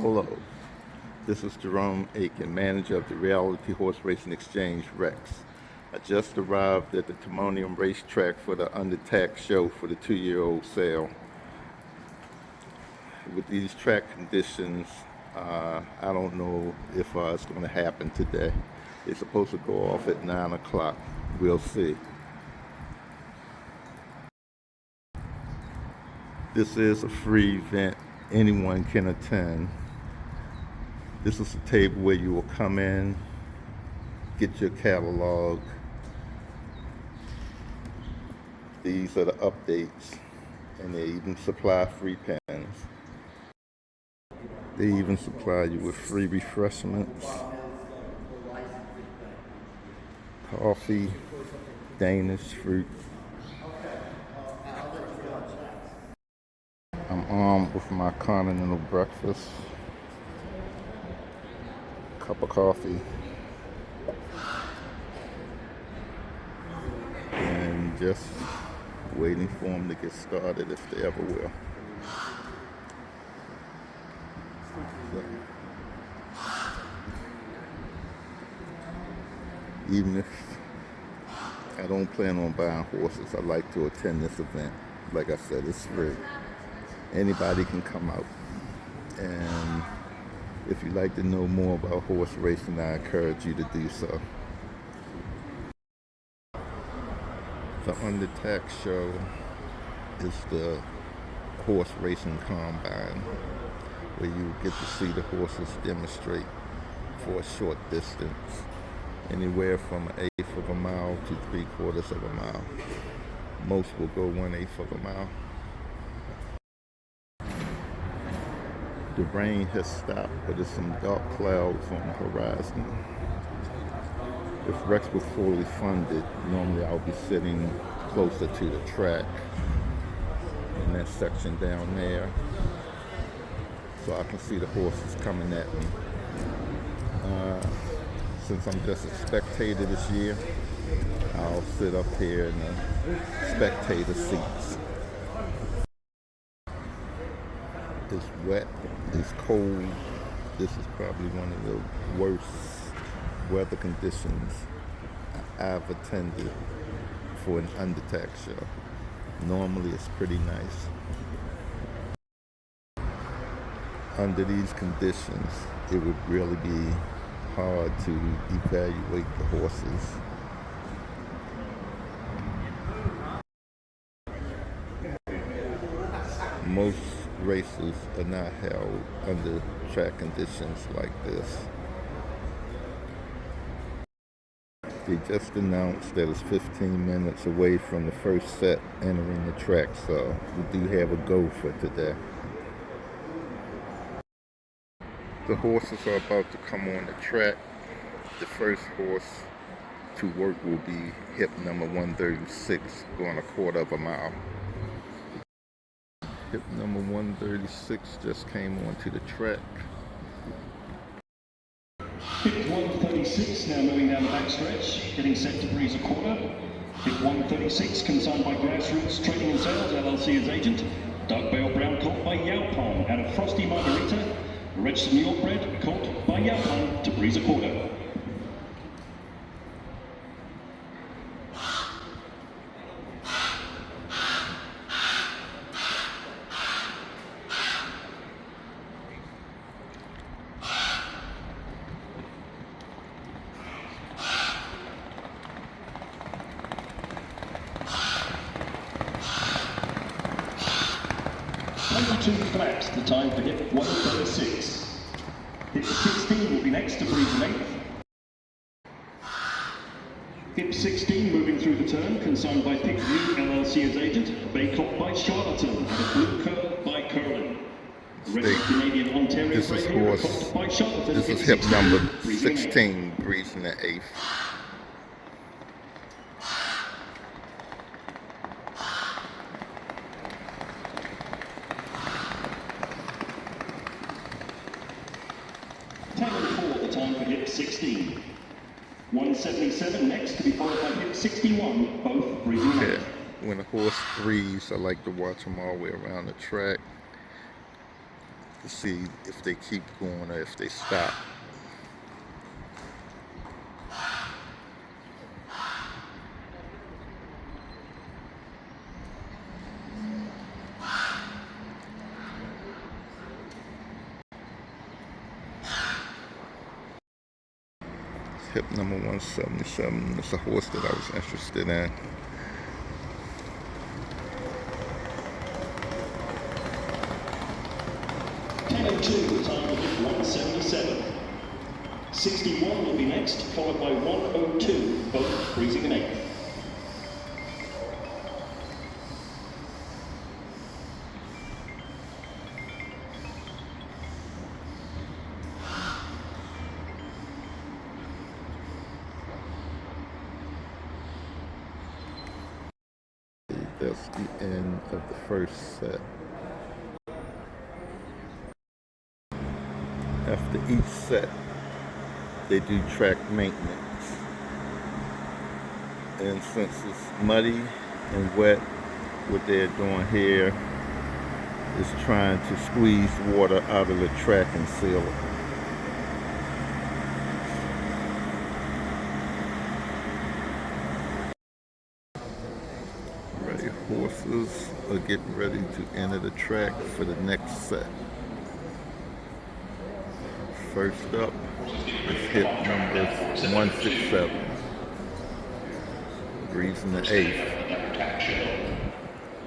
Hello, this is Jerome Aiken, manager of the Reality Horse Racing Exchange, Rex. I just arrived at the Timonium racetrack for the under tax show for the 2-year-old sale. With these track conditions, I don't know if it's going to happen today. It's supposed to go off at 9 o'clock. We'll see. This is a free event. Anyone can attend. This is a table where you will come in, get your catalog. These are the updates, and they even supply free pens. They even supply you with free refreshments, coffee, Danish fruit. I'm armed with my continental breakfast, cup of coffee, and just waiting for them to get started if they ever will. So, even if I don't plan on buying horses, I like to attend this event. Like I said, it's free. Anybody can come out. And if you'd like to know more about horse racing, I encourage you to do so. The under tax show is the horse racing combine, where you get to see the horses demonstrate for a short distance, anywhere from 1/8 of a mile to 3/4 of a mile. Most will go 1/8 of a mile. The rain has stopped, but there's some dark clouds on the horizon. If Rex was fully funded, normally I'll be sitting closer to the track in that section down there, so I can see the horses coming at me. Since I'm just a spectator this year, I'll sit up here in the spectator seats. It's wet, it's cold. This is probably one of the worst weather conditions I've attended for an undertax show. Normally it's pretty nice. Under these conditions, it would really be hard to evaluate the horses. Most races are not held under track conditions like this. They just announced that it's 15 minutes away from the first set entering the track, so we do have a go for today. The horses are about to come on the track. The first horse to work will be hip number 136, going 1/4 of a mile. Hip number 136 just came onto the track. Hip 136 now moving down the backstretch, getting set to breeze 1/4. Hip 136 consigned by Grassroots Trading and Sales LLC as agent. Dark Bale Brown colt by Yaupon out of Frosty Margarita. Registered New York bred colt by Yaupon to breeze 1/4. Two flaps, the time for hip 136. Hip 16 will be next to breeze 1/8. Hip 16 moving through the turn, consigned by Pickview LLC as agent. Bay colt by Charlatan, and a blue curl by Curlin. Canadian Ontario This is horse. by Charlatan. This is hip number 16, breezing the 1/8. The time for hip 16. 177 next to be followed by hip 61, both breezing 1/8. When a horse breathes, I like to watch them all the way around the track. to see if they keep going or if they stop. Hip number 177. It's a horse that I was interested in. $10.02, time of hip 177. 61 will be next, followed by 102, both freezing in eighth. That's the end of the first set. After each set, they do track maintenance. And since it's muddy and wet, what they're doing here is trying to squeeze water out of the track and seal it. Horses are getting ready to enter the track for the next set. First up is hip number 167. Breeze in the eighth.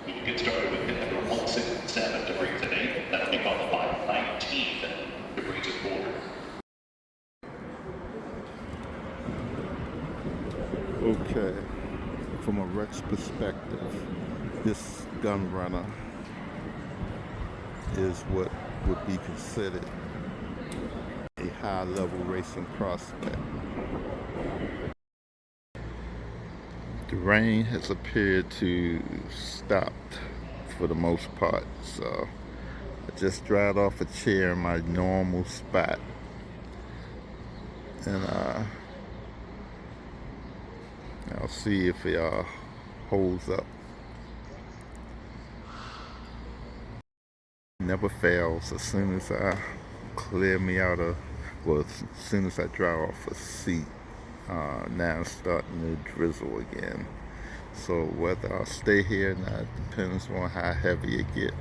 We can get started with hip number 167 to breeze in eighth. That'll be followed by 19 to breeze in quarter. Okay, from a Rex perspective, this gun runner is what would be considered a high-level racing prospect. The rain has appeared to stop for the most part, so I just dried off a chair in my normal spot, and I'll see if it holds up. Never fails. As soon as I clear me out of, well, as soon as I dry off a seat, now it's starting to drizzle again. So whether I'll stay here or not depends on how heavy it gets.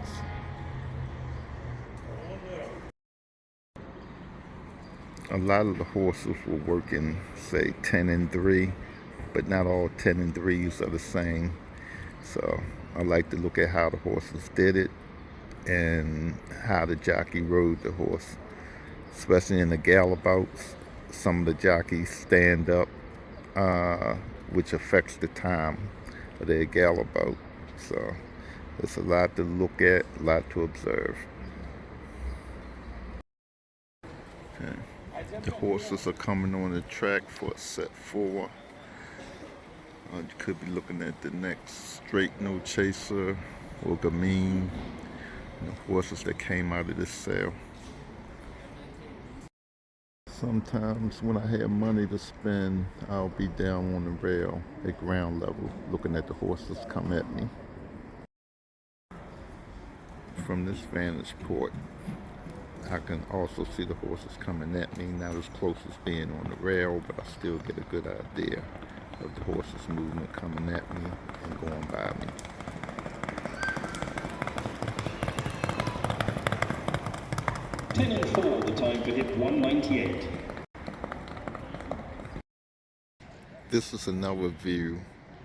A lot of the horses were working, say, 10 and 3, but not all 10 and 3s are the same. So I like to look at how the horses did it and how the jockey rode the horse, especially in the gallopouts. Some of the jockeys stand up, which affects the time of their gallopout. So there's a lot to look at, a lot to observe. Okay. The horses are coming on the track for set 4. You could be looking at the next Straight No Chaser or Gamine, the horses that came out of this sale. Sometimes when I have money to spend, I'll be down on the rail at ground level looking at the horses come at me. From this vantage point, I can also see the horses coming at me, not as close as being on the rail, but I still get a good idea of the horses' movement coming at me and going by me. $10.04, the time for hip 198. This is another view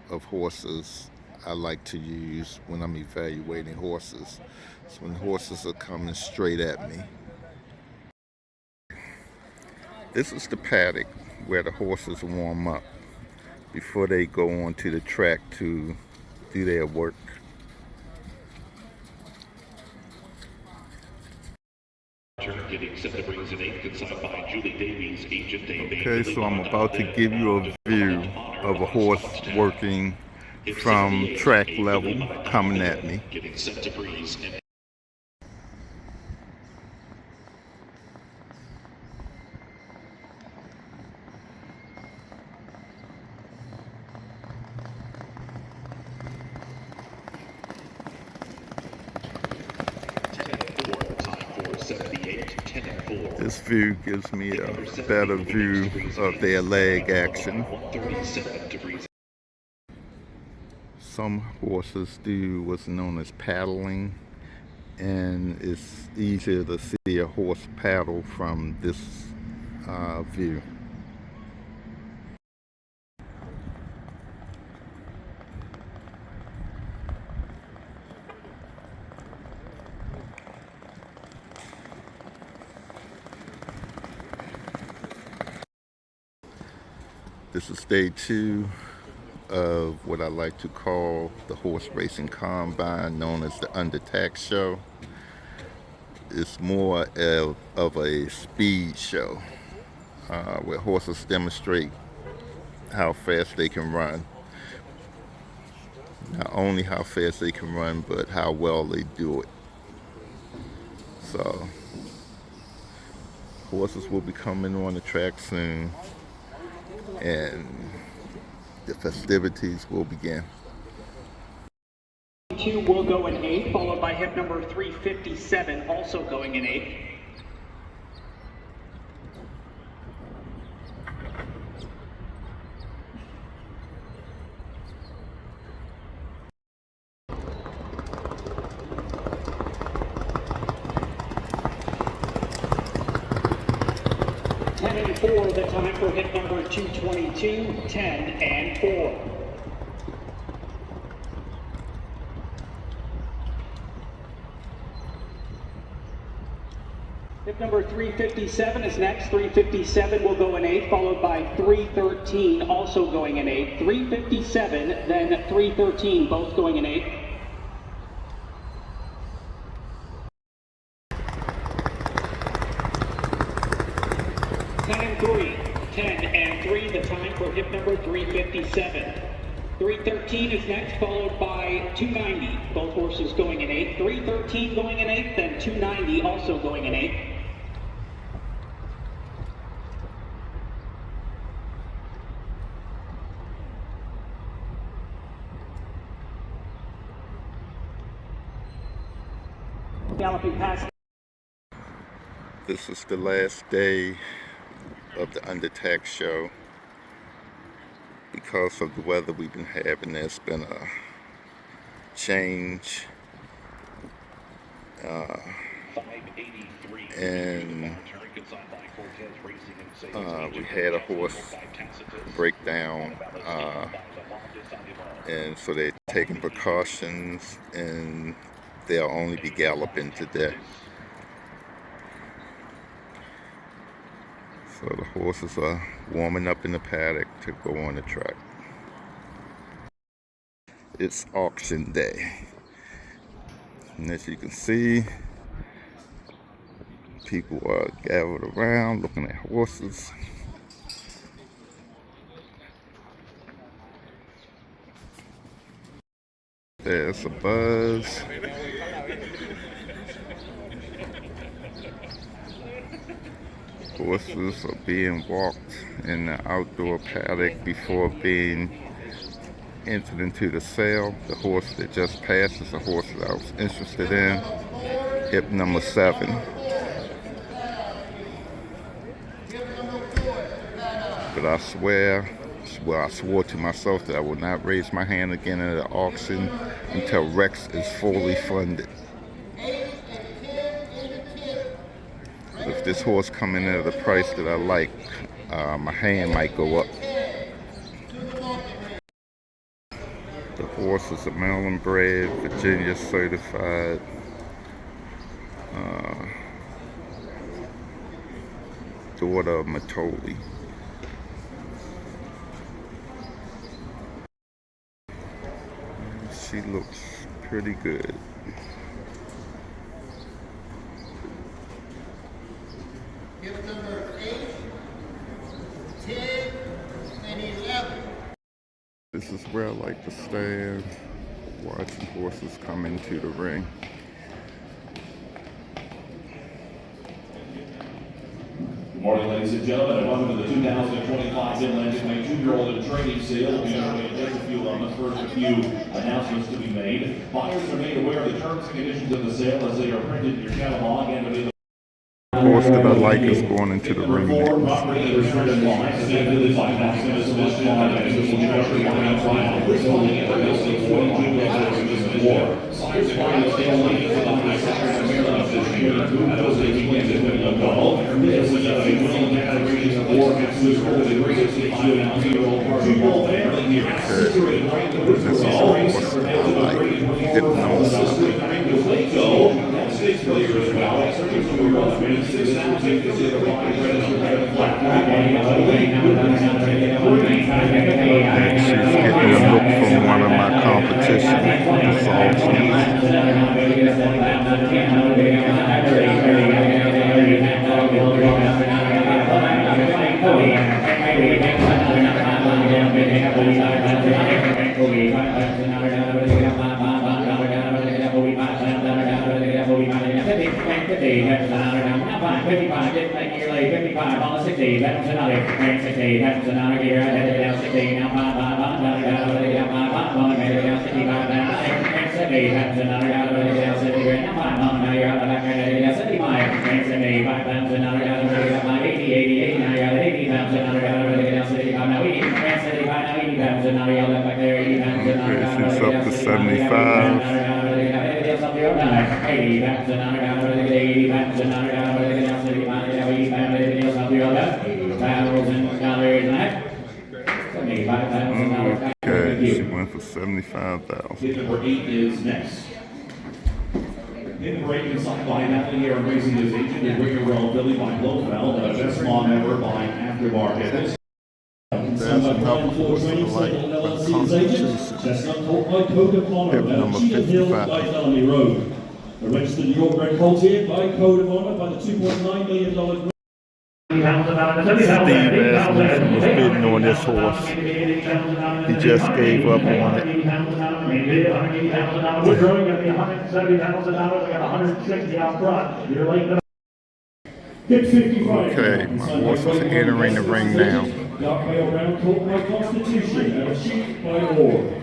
of horses I like to use when I'm evaluating horses. So when horses are coming straight at me. This is the paddock where the horses warm up before they go onto the track to do their work. Getting set to breeze in eighth, consigned by Julie Davies, agent Dave. Okay, so I'm about to give you a view of a horse working from track level coming at me. Getting set to breeze in eighth. Time for set This view gives me a better view of their leg action. Some horses do what's known as paddling, and it's easier to see a horse paddle from this view. This is day 2 of what I like to call the horse racing combine, known as the Undertax show. It's more of a speed show where horses demonstrate how fast they can run. Not only how fast they can run, but how well they do it. So horses will be coming on the track soon, and the festivities will begin. 2 will go in 8th, followed by hip number 357, also going in 8th. And 4, the time for hip number 222, 10 and 4. Hip number 357 is next. 357 will go in 8th, followed by 313 also going in 8th. 357, then 313, both going in 8th. 10 and 3, 10 and 3, the time for hip number 357. 313 is next, followed by 290, both horses going in 8th. 313 going in 8th, then 290 also going in 8th. Galloping past. This is the last day of the Undertax show. Because of the weather we've been having, there's been a change. And we had a horse breakdown, and so they're taking precautions, and they'll only be galloping today. So the horses are warming up in the paddock to go on the track. It's auction day. And as you can see, people are gathered around looking at horses. There's a buzz. Horses are being walked in the outdoor paddock before being entered into the sale. The horse that just passed is a horse that I was interested in, hip number 7. But I swear, well, I swore to myself that I will not raise my hand again at an auction until Rex is fully funded. If this horse come in at a price that I like, my hand might go up. The horse is a Maryland bred, Virginia certified. Daughter of Matoli. She looks pretty good. Hip number 8, 10, and 11. This is where I like to stand, watching horses come into the ring. Good morning, ladies and gentlemen, and welcome to the 2025 Midlantic Two-Year-Old and Training Sale. We are in just a few moments. First, a few announcements to be made. Buyers are made aware of the terms and conditions of the sale as they are printed in your catalog and to be horse that I like is going into the ring next. This is a horse that I like. Hypnosis. And she's getting a look from one of my competition, the she's up to 75. Okay, she went for 75,000. Hit number 8 is next. In the break, inside by Natalie here, racing his agent, and Wicker Roll, Billy by Blofeld, best law member by Aftermarket. There's another horse that I like, Constitution. Hip number 55. A registered New York bred colt here by Code of Honor by the $2.9 million. Steve Asmussen was bidding on this horse. He just gave up on it. Okay, my horse is entering the ring now. Dark Pale Brown colt by Constitution and a sheep by War.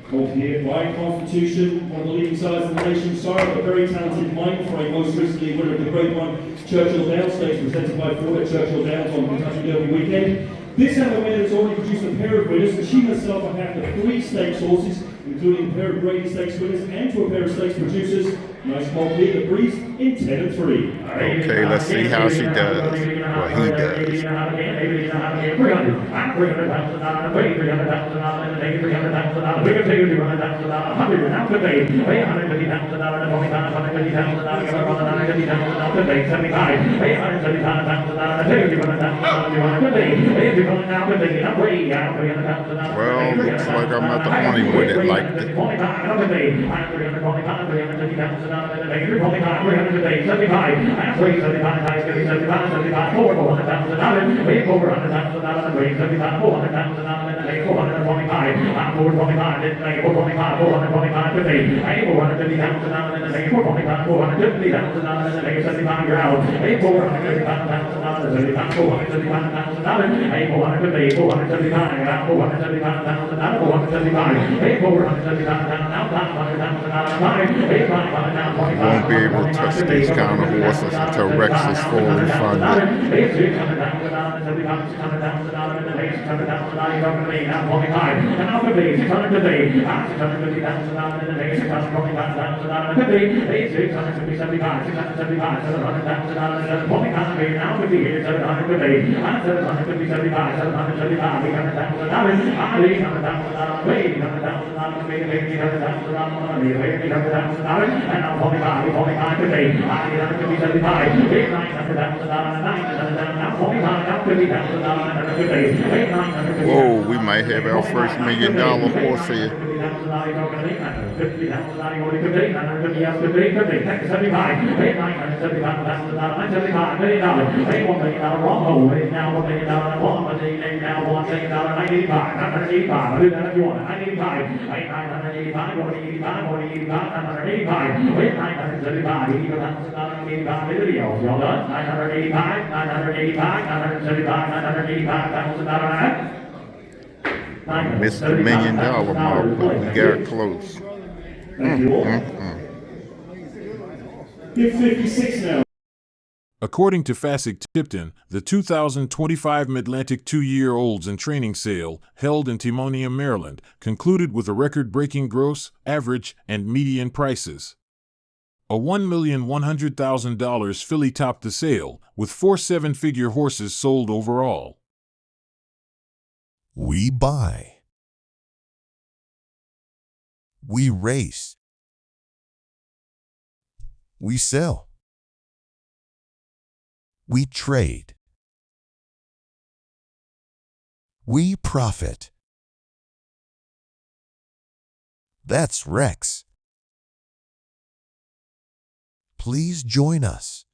Colt here by Constitution, one of the leading sides in the nation, sire of a very talented mind frame, most recently winner of the Grade 1 Churchill Downs Stakes presented by Ford at Churchill Downs on Kentucky Derby weekend. This other winner has already produced a pair of winners, and she herself will have the 3 stakes horses, including a pair of Brady Stakes winners and to a pair of stakes producers. Nice colt here, the Breeze in 10 and 3. Okay, let's see how she does. Well, he does. Well, looks like I'm not the only one that liked it. You won't be able to touch these kind of horses until Rex is fully funded. Whoa, we might have our first $1 million horse here. Missed the $1 million mark, but we got close. Give 56 now. According to Fasig-Tipton, the 2025 Midlantic Two-Year-Olds and Training Sale, held in Timonium, Maryland, concluded with a record-breaking gross, average, and median prices. A $1,100,000 filly topped the sale, with 4 seven-figure horses sold overall. We buy. We race. We sell. We trade. We profit. That's Rex. Please join us.